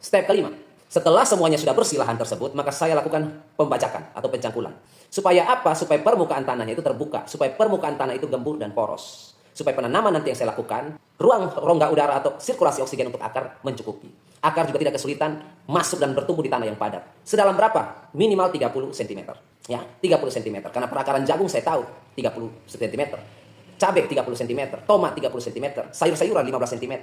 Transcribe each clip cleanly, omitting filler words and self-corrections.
Step kelima, setelah semuanya sudah bersih lahan tersebut, maka saya lakukan pembajakan atau pencangkulan. Supaya apa? Supaya permukaan tanahnya itu terbuka, supaya permukaan tanah itu gembur dan poros. Supaya penanaman nanti yang saya lakukan, ruang rongga udara atau sirkulasi oksigen untuk akar mencukupi. Akar juga tidak kesulitan masuk dan bertumbuh di tanah yang padat. Sedalam berapa? Minimal 30 cm. Ya, 30 cm. Karena perakaran jagung saya tahu 30 cm. Cabai 30 cm, tomat 30 cm, sayur-sayuran 15 cm.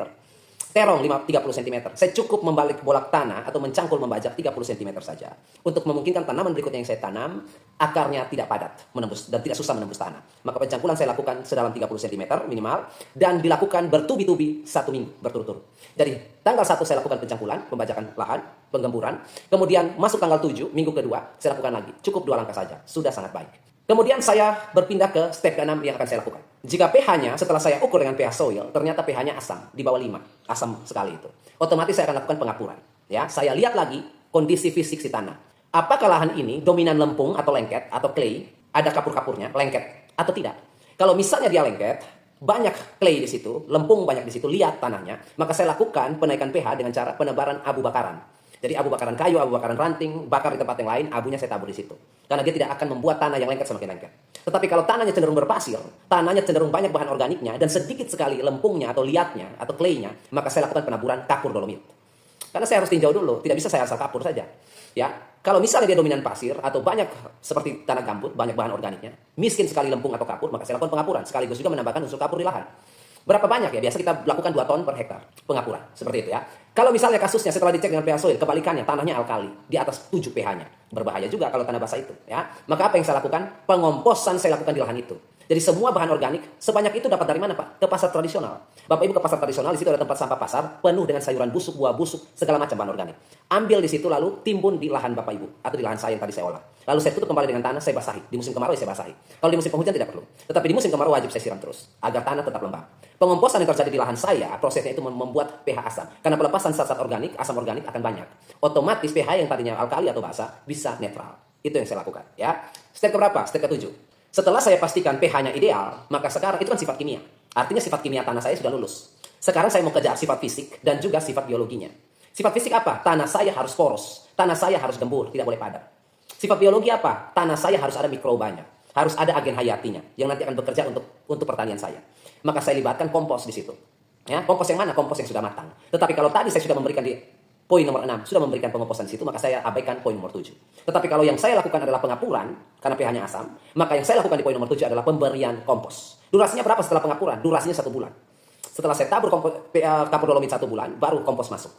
Terong 30 cm. Saya cukup membalik bolak tanah atau mencangkul membajak 30 cm saja. Untuk memungkinkan tanaman berikutnya yang saya tanam, akarnya tidak padat menembus dan tidak susah menembus tanah. Maka pencangkulan saya lakukan sedalam 30 cm minimal dan dilakukan bertubi-tubi 1 minggu berturut-turut. Jadi tanggal 1 saya lakukan pencangkulan, pembajakan lahan, penggemburan. Kemudian masuk tanggal 7, minggu kedua, saya lakukan lagi. Cukup 2 langkah saja, sudah sangat baik. Kemudian saya berpindah ke step ke-6 yang akan saya lakukan. Jika pH-nya setelah saya ukur dengan pH soil, ternyata pH-nya asam, di bawah 5. Asam sekali itu. Otomatis saya akan lakukan pengapuran. Ya, saya lihat lagi kondisi fisik si tanah. Apakah lahan ini dominan lempung atau lengket atau clay, ada kapur-kapurnya, lengket atau tidak? Kalau misalnya dia lengket, banyak clay di situ, lempung banyak di situ, lihat tanahnya, maka saya lakukan penaikan pH dengan cara penebaran abu bakaran. Jadi abu bakaran kayu, abu bakaran ranting, bakar di tempat yang lain, abunya saya tabur di situ. Karena dia tidak akan membuat tanah yang lengket semakin lengket. Tetapi kalau tanahnya cenderung berpasir, tanahnya cenderung banyak bahan organiknya, dan sedikit sekali lempungnya atau liatnya atau clay-nya, maka saya lakukan penaburan kapur dolomit. Karena saya harus tinjau dulu, tidak bisa saya asal kapur saja. Ya, kalau misalnya dia dominan pasir atau banyak seperti tanah gambut, banyak bahan organiknya, miskin sekali lempung atau kapur, maka saya lakukan pengapuran. Sekaligus juga menambahkan unsur kapur di lahan. Berapa banyak ya? Biasa kita lakukan 2 ton per hektar pengapuran. Seperti itu ya. Kalau misalnya kasusnya setelah dicek dengan pH soil, kebalikannya tanahnya alkali, di atas 7 pH-nya. Berbahaya juga kalau tanah basah itu. Ya. Maka apa yang saya lakukan? Pengomposan saya lakukan di lahan itu. Jadi semua bahan organik sebanyak itu dapat dari mana, Pak? Ke pasar tradisional. Bapak Ibu ke pasar tradisional, di situ ada tempat sampah pasar penuh dengan sayuran busuk, buah busuk, segala macam bahan organik. Ambil di situ lalu timbun di lahan Bapak Ibu atau di lahan saya yang tadi saya olah. Lalu saya tutup kembali dengan tanah, saya basahi. Di musim kemarau saya basahi. Kalau di musim penghujan tidak perlu. Tetapi di musim kemarau wajib saya siram terus agar tanah tetap lembab. Pengomposan yang terjadi di lahan saya, prosesnya itu membuat pH asam. Karena pelepasan zat-zat organik, asam organik akan banyak. Otomatis pH yang tadinya alkali atau basa bisa netral. Itu yang saya lakukan, ya. Step keberapa? Step ke-7. Setelah saya pastikan pH-nya ideal, maka sekarang itu kan sifat kimia. Artinya sifat kimia tanah saya sudah lulus. Sekarang saya mau kejar sifat fisik dan juga sifat biologinya. Sifat fisik apa? Tanah saya harus poros. Tanah saya harus gembur, tidak boleh padat. Sifat biologi apa? Tanah saya harus ada mikrobanya. Harus ada agen hayatinya yang nanti akan bekerja untuk pertanian saya. Maka saya libatkan kompos di situ. Ya, kompos yang mana? Kompos yang sudah matang. Tetapi kalau tadi saya sudah memberikan di poin nomor 6, sudah memberikan pengomposan di situ, maka saya abaikan poin nomor 7. Tetapi kalau yang saya lakukan adalah pengapuran, karena pH-nya asam, maka yang saya lakukan di poin nomor 7 adalah pemberian kompos. Durasinya berapa setelah pengapuran? Durasinya 1 bulan. Setelah saya tabur kapur dolomit 1 bulan, baru kompos masuk.